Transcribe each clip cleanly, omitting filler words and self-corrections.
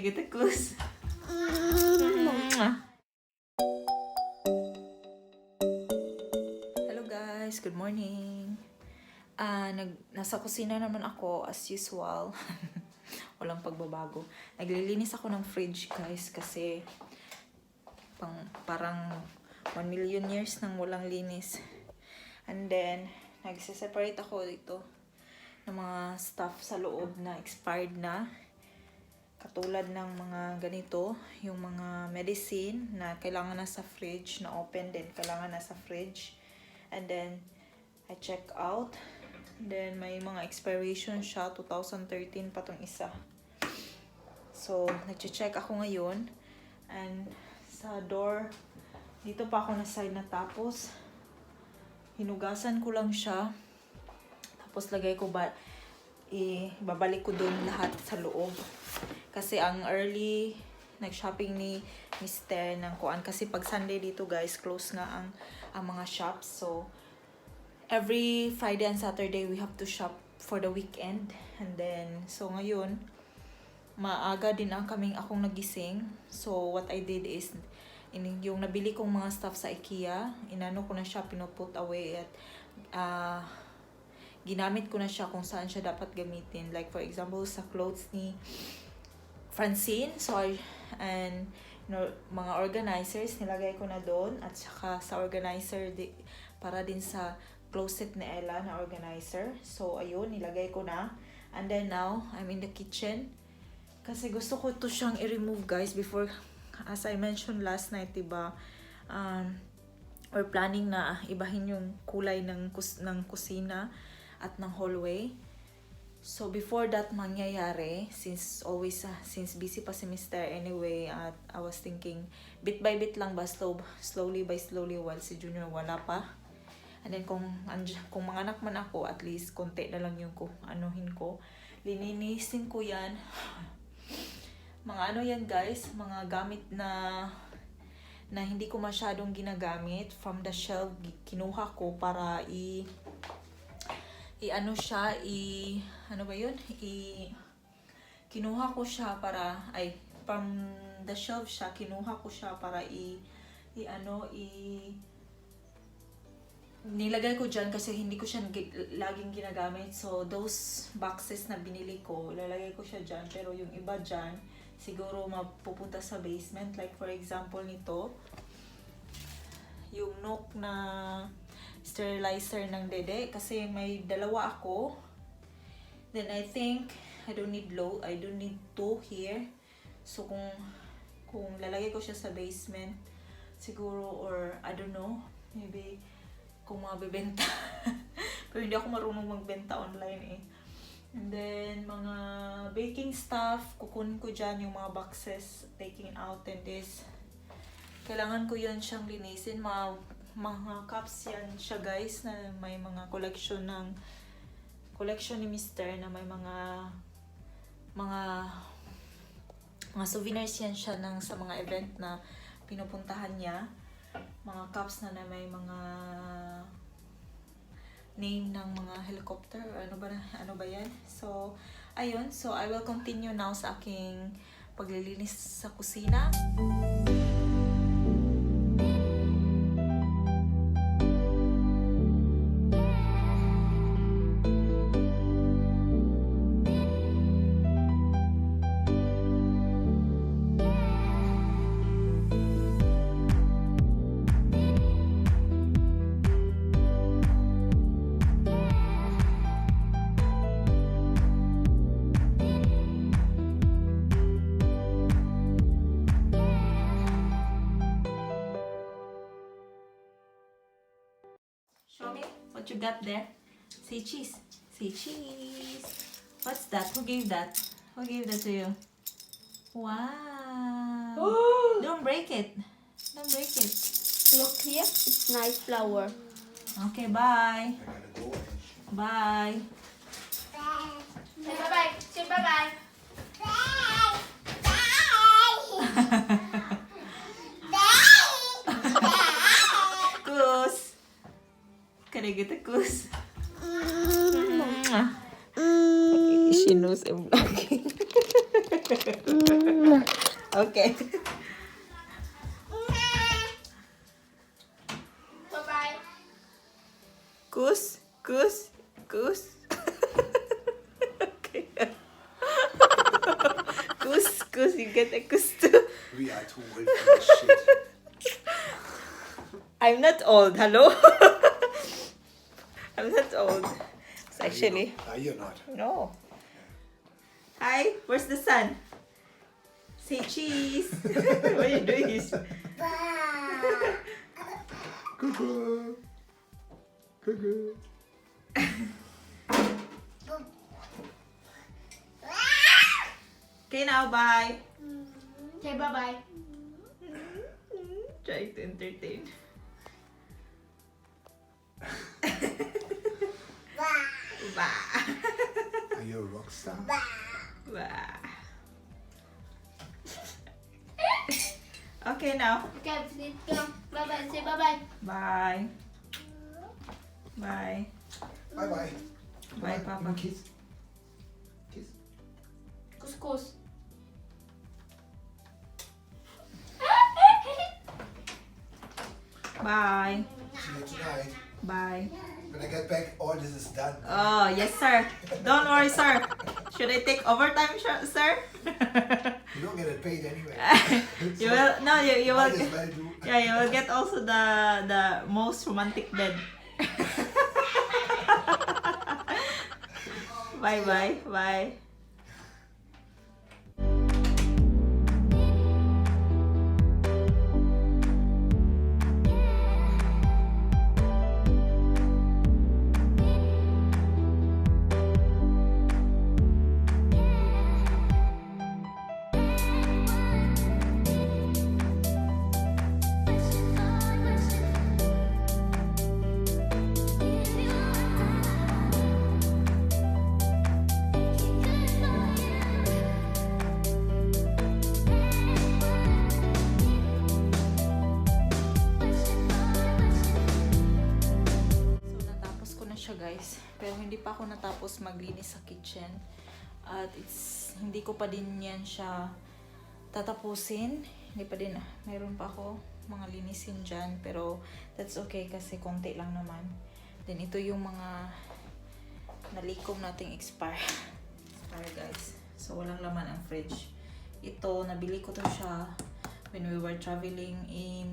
kita kus. Hello guys, good morning. Nasa kusina naman ako as usual. Walang pagbabago. Naglilinis ako ng fridge guys kasi parang 1 million years nang walang linis. And then nagse-separate ako dito ng mga stuff sa loob na expired na. Katulad ng mga ganito, yung mga medicine na kailangan na sa fridge, na open din, kailangan na sa fridge. And then I check out. Then may mga expiration siya, 2013 pa tong isa. So nagche-check ako ngayon. And sa door, dito pa ako na-sign na, tapos hinugasan ko lang siya. Tapos lagay ko ibabalik ko doon lahat sa loob. Kasi ang early nag-shopping ni Mr. ng kuan. Kasi pag Sunday dito guys, close nga ang mga shops. So every Friday and Saturday we have to shop for the weekend. And then so ngayon maaga din akong nagising. So what I did is yung nabili kong mga stuff sa IKEA, inano ko na siya, pinuput away at ginamit ko na siya kung saan siya dapat gamitin. Like for example, sa clothes ni Francine. So mga organizers nilagay ko na doon, at saka sa organizer para din sa closet ni Ella na organizer. So ayun, nilagay ko na. And then now I'm in the kitchen kasi gusto ko to siyang i-remove guys before, as I mentioned last night, diba, we're planning na ibahin yung kulay ng kusina at ng hallway. So before that mangyayari, since busy pa si Mr. anyway, at I was thinking bit by bit lang ba, slowly by slowly, while si Junior wala pa. And then kung manganak man ako, at least konti na lang yung anuhin ko. Lininisin ko yan. Mga ano yan guys, mga gamit na hindi ko masyadong ginagamit. From the shelf, kinuha ko para kinuha ko siya para, from the shelf siya, kinuha ko siya para nilagay ko dyan kasi hindi ko siya laging ginagamit. So those boxes na binili ko, ilalagay ko siya dyan. Pero yung iba dyan, siguro mapupunta sa basement. Like for example nito, yung Nook na sterilizer ng dede, kasi may dalawa ako. Then I think I don't need two here. So kung lalagay ko siya sa basement siguro, or I don't know, maybe kung mabibenta. Pero hindi ako marunong magbenta online eh. And then mga baking stuff, kukunin ko dyan yung mga boxes, taking out. And this, kailangan ko yun siyang linisin. Mga cups yan siya guys, na may mga collection ni Mr. na may mga souvenirs yan siya sa mga event na pinupuntahan niya. Mga cups na may mga name ng mga helicopter, ano ba yan. So ayun, so I will continue now sa aking paglilinis sa kusina. Show me what you got there. Say cheese. Say cheese. What's that? Who gave that? Who gave that to you? Wow. Don't break it. Don't break it. Look here, it's nice flower. Okay, bye. Bye. Say bye-bye. Say bye-bye. Kus. Karigita kus. She knows I'm vlogging. Okay. Bye-bye. Kus. Okay. Kus. You get a kus too. We are too old for this shit. I'm not old. Hello. I'm not old. It's actually You're not. no. Hi. Where's the sun? Say cheese. What are you doing? Cuckoo. Cuckoo. Okay, now bye. Say bye-bye. Trying to entertain. Bah. Are you a rock star? Bah. Okay, now. Okay, let's go. Bye-bye. Say bye-bye. Bye. Bye. Bye bye. Bye, Papa. Kiss. Kiss. Couscous. Bye. See you tonight. Bye. When I get back, all this is done. Oh, yes, sir. Don't worry, sir. Should I take overtime, sir? You don't get it paid anyway. You will. No, you will. Might as well do. Yeah, you will get also the most romantic bed. Bye. So, natapos ko na siya, guys. Pero hindi pa ako natapos maglinis sa kitchen. At hindi ko pa din yan siya tatapusin. Hindi pa din. Mayroon pa ako mga linisin dyan. Pero that's okay kasi konti lang naman. Then ito yung mga nalikom nating expire, guys. So, walang laman ang fridge. Ito, nabili ko to siya when we were traveling in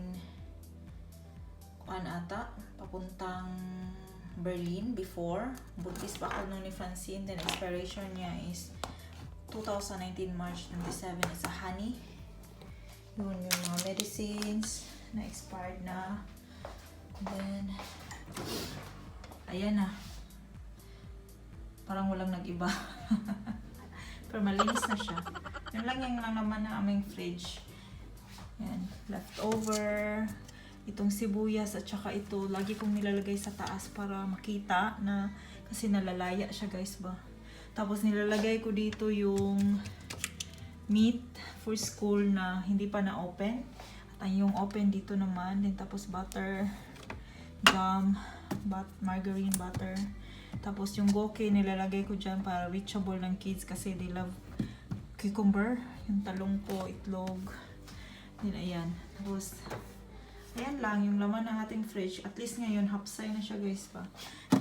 papuntang Berlin before. Buntis pa ako nung ni Francine. Then expiration niya is 2019 March 27. It's a honey. Yun yung mga medicines na expired na. Then ayan na. Parang walang nag-iba. Pero malinis na siya. Yun lang yung lang naman na aming fridge. Ayan. Leftover. Itong sibuyas at saka ito. Lagi kong nilalagay sa taas para makita na kasi nalalaya siya, guys ba. Tapos nilalagay ko dito yung meat for school na hindi pa na-open. At yung open dito naman. Then tapos butter, gum, margarine, butter. Tapos yung goke nilalagay ko dyan para reachable ng kids kasi they love cucumber. Yung talong ko, itlog. Then ayan. Tapos ayan lang yung laman ng ating fridge. At least ngayon hapsay na siya, guys pa.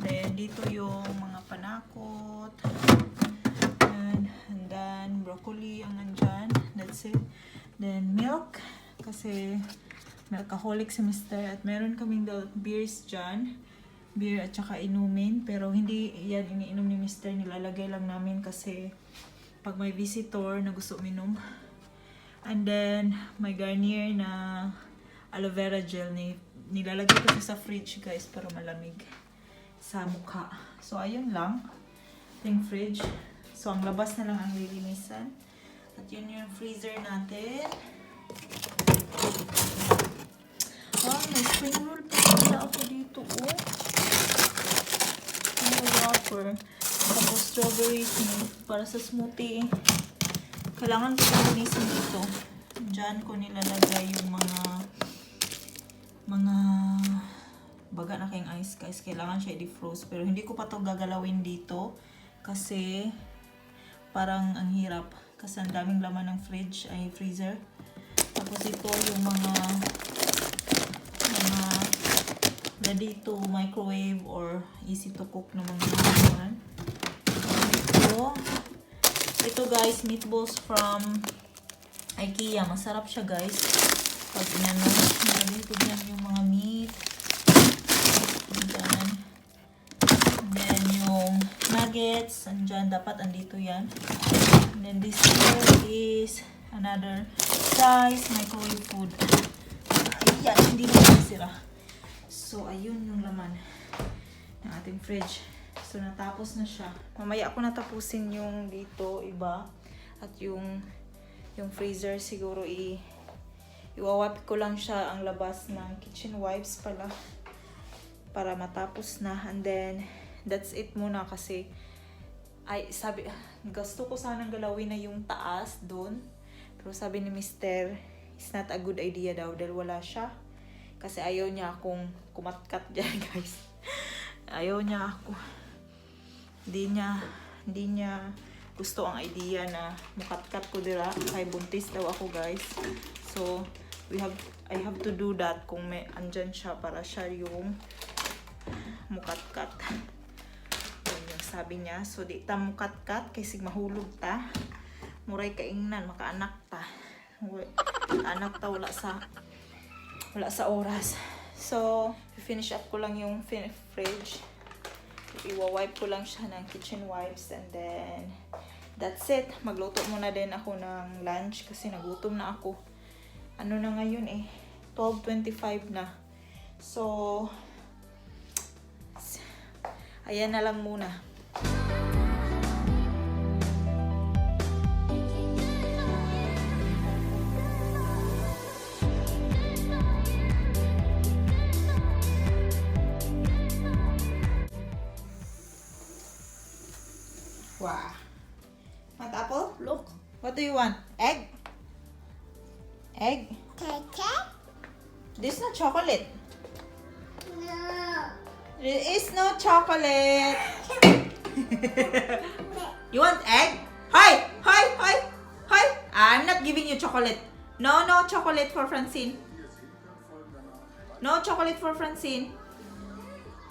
Then dito yung mga panakot. And then broccoli ang nandyan. That's it. Then milk. Kasi milkaholic si Mr. At meron kaming beers dyan. Beer at saka inumin. Pero hindi yan iniinom ni Mr. Nilalagay lang namin kasi pag may visitor na gusto minom. And then may Garnier na aloe vera gel. Nilalagay ko siya sa fridge, guys, para malamig sa mukha. So ayun lang yung fridge. So ang labas na lang ang lilinisan. At yun yung freezer natin. May spring roll pa pala ako dito, oh. May wrapper. Tapos strawberry para sa smoothie. Kailangan ko itong linisin dito. Diyan ko nilalagay yung mga baga na kayong ice, guys. Kailangan siya i-defrost. Pero hindi ko pa to gagalawin dito kasi parang ang hirap. Kasi ang daming laman ng fridge, ay freezer. Tapos ito yung mga ready to microwave or easy to cook na mga laman. Ito guys, meatballs from IKEA. Masarap siya guys. Pag inano, dito dyan yung mga meat. Andyan. And then yung nuggets. Andyan, dapat andito yan. And then this here is another size microwave food. Ayan, hindi na sira. So, ayun yung laman ng ating fridge. So, natapos na siya. Mamaya ako natapusin yung dito, iba. At yung freezer, siguro iwawap ko lang siya ang labas ng kitchen wipes pala. Para matapos na. And then, that's it muna kasi gusto ko sanang galawin na yung taas doon. Pero sabi ni Mr., it's not a good idea daw dahil wala siya. Kasi ayaw niya akong kumatkat dyan, guys. Ayaw niya ako. Hindi niya gusto ang idea na mukatkat ko dira. Kay buntis daw ako, guys. So, I have to do that kung may andyan siya para siya yung mukatkat. Yun yung sabi niya. So, di ta mukatkat kasi mahulog ta. Muray kaingnan, makaanak ta. Anak ta, wala sa oras. So, finish up ko lang yung fridge. Iwa-wipe ko lang siya ng kitchen wipes. And then, that's it. Magluto muna din ako ng lunch kasi nagutom na ako. Ano na ngayon 12:25 na. So, ayan na lang muna. Wow. Want apple? Look. What do you want? Egg? Egg? Cake? This is not chocolate. No. There is no chocolate. You want egg? Hi! Hi! Hi! Hi! I'm not giving you chocolate. No chocolate for Francine. No chocolate for Francine.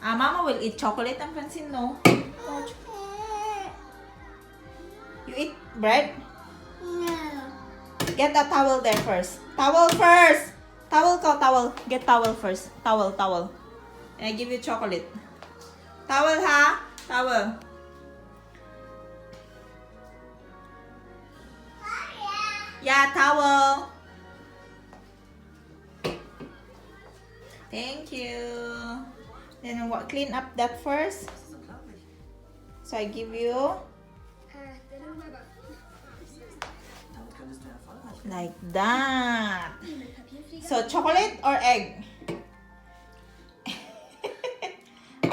Mama will eat chocolate and Francine no. You eat bread? No. Get a towel there first. Towel first! Towel. Get towel first. Towel. And I give you chocolate. Towel ha? Towel. Yeah, towel. Thank you. Then clean up that first. So I give you like that. So chocolate or egg?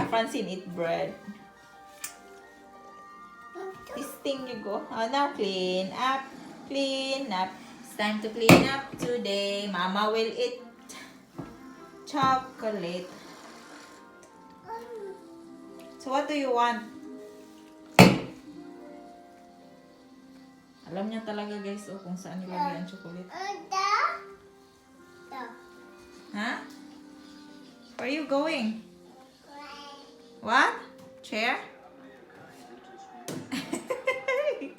Francine eat bread. This thing you go. Oh, now clean up. It's time to clean up today. Mama will eat chocolate. So what do you want? Alam niya talaga guys kung saan nilagay ang chocolate. Huh? Where are you going? What? Chair?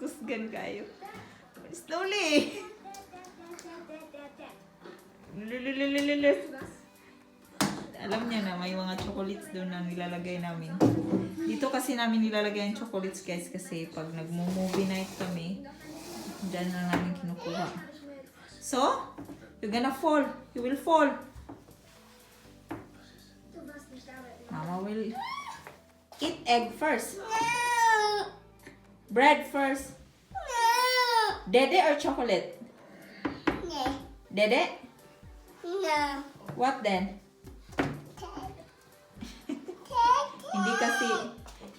Kusgan kayo. Slowly. Alam niya na may mga chocolates doon na nilalagay namin. Dito kasi namin nilalagay ang chocolates guys kasi pag nagmo-movie night kami, dyan na namin kinukuha. So, you're gonna fall. You will fall. Mama will eat egg first. Bread first. Dede or chocolate? Dede? No. What then?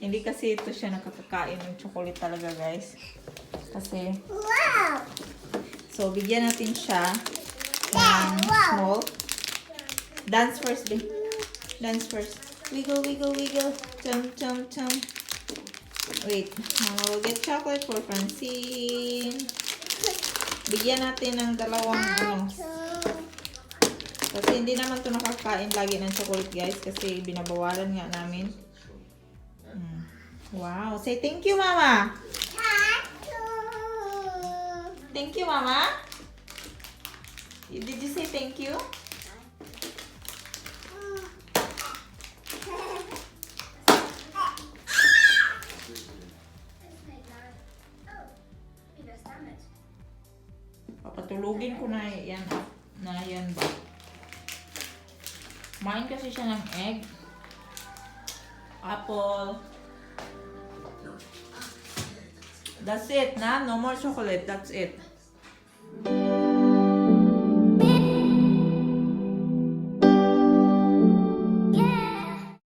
Hindi kasi ito siya nakakakain ng chocolate talaga guys. Kasi Wow. so bigyan natin siya ng small. Dance first, babe. Dance first. Wiggle. Chum. Wait. Mama will get chocolate for Francine. Bigyan natin ng dalawang ano. Kasi hindi naman to nakakain lagi ng chocolate guys. Kasi binabawalan nga namin. Wow. Say thank you, Mama. Thank you, Mama. Did you say thank you? Papatulugin ko na yan. Na yan ba? Kumain kasi siya ng egg. Apple. That's it na. No more chocolate. That's it.